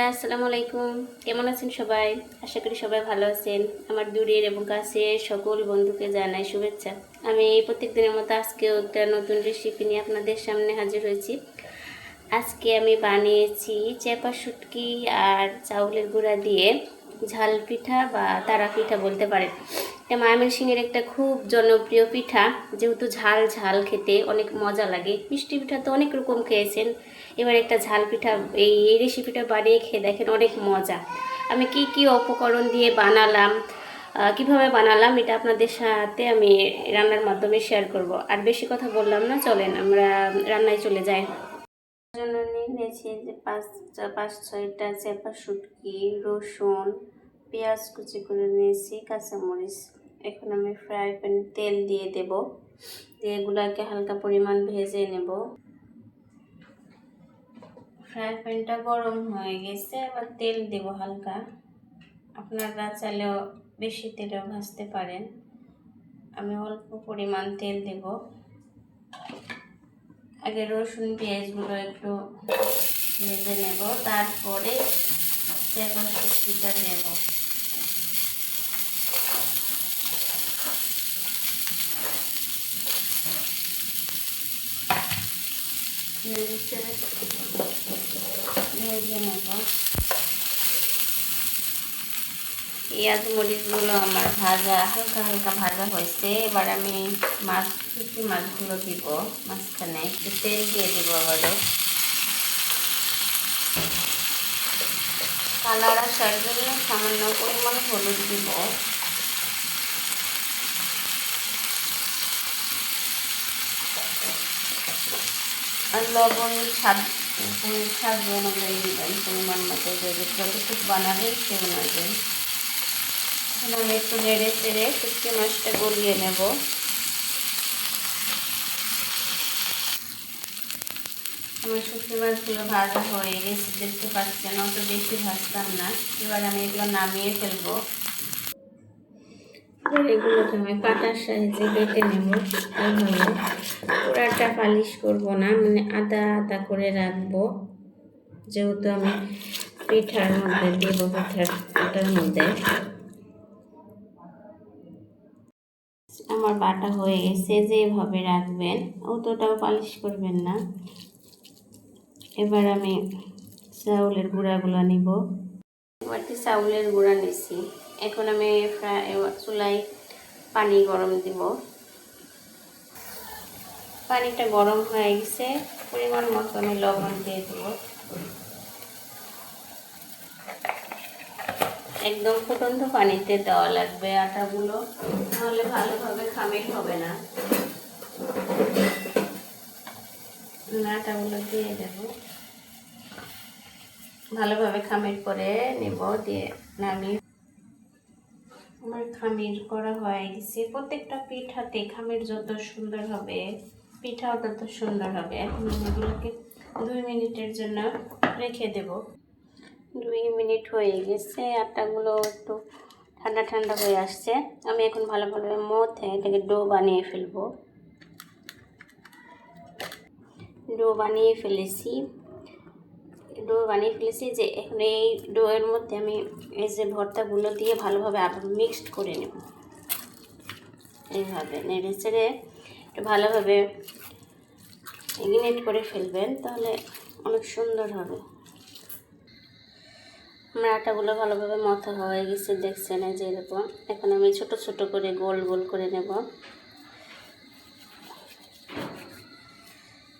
আসসালামু আলাইকুম, কেমন আছেন সবাই? আশা করি সবাই ভালো আছেন। আমার দূরের এবং কাছের সকল বন্ধুকে জানাই শুভেচ্ছা। আমি প্রত্যেক দিনের মতো আজকেও একটা নতুন রেসিপি নিয়ে আপনাদের সামনে হাজির হয়েছি। আজকে আমি বানিয়েছি চেপা শুটকি আর চাউলের গুঁড়া দিয়ে ঝাল পিঠা বা তারা পিঠা বলতে পারেন। এটা ময়মনসিংহের একটা খুব জনপ্রিয় পিঠা, যেহেতু ঝাল ঝাল খেতে অনেক মজা লাগে। মিষ্টি পিঠা তো অনেক রকম খেয়েছেন, এবার একটা ঝাল পিঠা এই রেসিপিটা বানিয়ে খেয়ে দেখেন, অনেক মজা। আমি কি কি উপকরণ দিয়ে বানালাম, কিভাবে বানালাম, এটা আপনাদের সাথে আমি রান্নার মাধ্যমে শেয়ার করব। আর বেশি কথা বললাম না, চলেন আমরা রান্নায় চলে যাই। জন্য নিয়ে নিয়েছি যে পাঁচ ছয়টা চেপা শুটকি, রসুন, পেঁয়াজ কুচি করে নিয়েছি, কাঁচামরিচ। এখন আমি ফ্রাই প্যানে তেল দিয়ে দেব, দিয়ে এগুলোকে হালকা পরিমাণ ভেজে নেব। ফ্রাই প্যানটা গরম হয়ে গেছে, এবার তেল দেব হালকা। আপনারা চাইলেও বেশি তেলেও ভাজতে পারেন, আমি অল্প পরিমাণ তেল দেব। আগে রসুন পেঁয়াজগুলো একটু ভেজে নেব, তারপরে চেপা শুটকিটা দেব। ভেজে নেব। পেঁয়াজ মরিচগুলো আমার ভাজা হালকা হালকা ভাজা হয়েছে। এবার আমি শুটকি মাছগুলো দিব, মাঝখানে একটু তেল দিয়ে দিব। আবারও কালার আসার জন্য সামান্য পরিমাণ হলুদ দিব। আর লবণ স্বাদ অনুযায়ী দিবেন, পরিমাণ মতো যতটুকু বানাবেন সে অনুযায়ী। এখন আমি একটু নেড়ে চেড়ে শুটকি মাছটা গলিয়ে নেব। আমার শুটকি মাছগুলো ভাজা হয়ে গেছে, দেখতে পাচ্ছেন, অত বেশি ভাজতাম না। এবার আমি এগুলো নামিয়ে ফেলবো। এগুলোকে আমি পাটার সাহায্যে কেটে নেব। এইভাবে পুরাটা পালিশ করব না, মানে আদা আদা করে রাখবো, যেহেতু আমি পিঠার মধ্যে দেব, পিঠার মধ্যে। আমার বাটা হয়ে গেছে, যেভাবে রাখবেন, অতটাও পালিশ করবেন না। এবার আমি চাউলের গুঁড়াগুলো নিব। এবারটি চাউলের গুঁড়া নিছি। এখন আমি চুলায় পানি গরম দিব। পানিটা গরম হয়ে গেছে, পরিমাণ মতো আমি লবণ দিয়ে দেব। একদম ফুটন্ত পানিতে দেওয়া লাগবে আটাগুলো, নাহলে ভালোভাবে খামির হবে না। আটাগুলো দিয়ে দেব, ভালোভাবে খামির করে নেব, দিয়ে নামিয়ে। আমার খামির করা হয়ে গেছে। প্রত্যেকটা পিঠাতে খামির যত সুন্দর হবে, পিঠাও তত সুন্দর হবে। এখন এগুলোকে 2 মিনিটের জন্য রেখে দেব। 2 মিনিট হয়ে গেছে, আটাগুলো একটু ঠান্ডা ঠান্ডা হয়ে আসছে। আমি এখন ভালোভাবে মথে এটাকে ডো বানিয়ে ফেলবো। ডো বানিয়ে ফেলেছি যে এখন এই ডোয়ের মধ্যে আমি এই যে ভর্তাগুলো দিয়ে ভালোভাবে আবার মিক্সড করে নেব। এইভাবে নেড়ে চেড়ে একটু ভালোভাবে গ্রেট করে ফেলবেন, তাহলে অনেক সুন্দর হবে। আমার আটাগুলো ভালোভাবে মথা হয়ে গেছে, দেখছেন এই যে এরকম। এখন আমি ছোট ছোট করে গোল গোল করে নেব,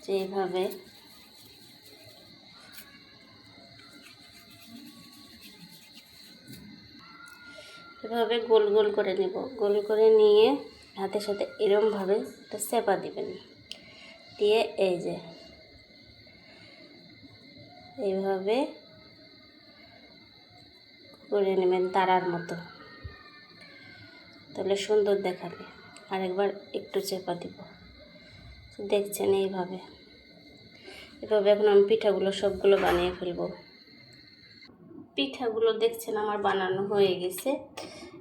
যে এইভাবে। এভাবে গোল গোল করে নেব। গোল করে নিয়ে হাতের সাথে এরকমভাবে একটা চেপা দিবেন, দিয়ে এই যে এইভাবে করে নেবেন তারার মতো, তাহলে সুন্দর দেখাবে। আরেকবার একটু চেপা দিব, দেখছেন এইভাবে। এভাবে এখন আমি পিঠাগুলো সবগুলো বানিয়ে ফেলবো। পিঠাগুলো দেখছেন আমার বানানো হয়ে গেছে,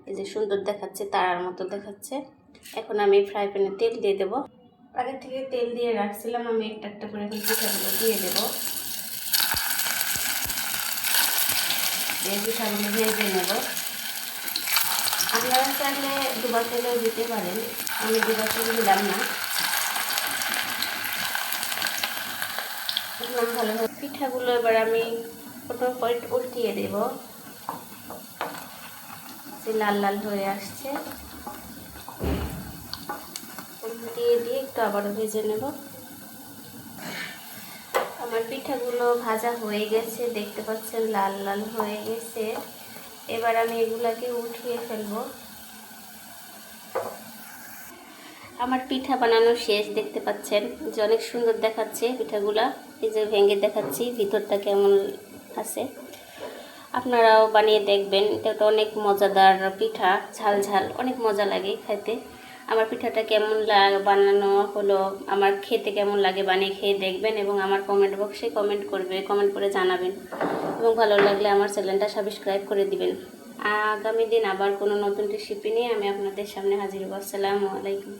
এই যে সুন্দর দেখাচ্ছে, তারার মতো দেখাচ্ছে। এখন আমি ফ্রাই প্যানে তেল দিয়ে দেবো। আগে থেকে তেল দিয়ে রাখছিলাম, আমি একটা একটা করে পিঠাগুলো দিয়ে দেবো। এই পিঠাগুলো ভেজে নেব। আপনারা চাইলে দুবার তেলেও দিতে পারেন, আমি দুবার তেল দিলাম না। ভালোভাবে পিঠাগুলো এবার আমি প্রথম করে উল্টিয়ে দেব, যে লাল লাল হয়ে আসছে। উল্টিয়ে দিয়ে একটু আবারও ভেজে নেব। আমার পিঠাগুলো ভাজা হয়ে গেছে, দেখতে পাচ্ছেন লাল লাল হয়ে গেছে। এবার আমি এগুলাকে উঠিয়ে ফেলবো। আমার পিঠা বানানো শেষ, দেখতে পাচ্ছেন যে অনেক সুন্দর দেখাচ্ছে পিঠাগুলা। এই যে ভেঙে দেখাচ্ছি ভিতরটা কেমন আছে। আপনারাও বানিয়ে দেখবেন, এটা তো অনেক মজাদার পিঠা, ঝাল ঝাল, অনেক মজা লাগে খাইতে। আমার পিঠাটা কেমন বানানো হলো, আমার খেতে কেমন লাগে বানিয়ে খেয়ে দেখবেন এবং আমার কমেন্ট বক্সে কমেন্ট করে জানাবেন এবং ভালো লাগলে আমার চ্যানেলটা সাবস্ক্রাইব করে দিবেন। আগামী দিন আবার কোনো নতুন রেসিপি নিয়ে আমি আপনাদের সামনে হাজির হব। আসসালামু আলাইকুম।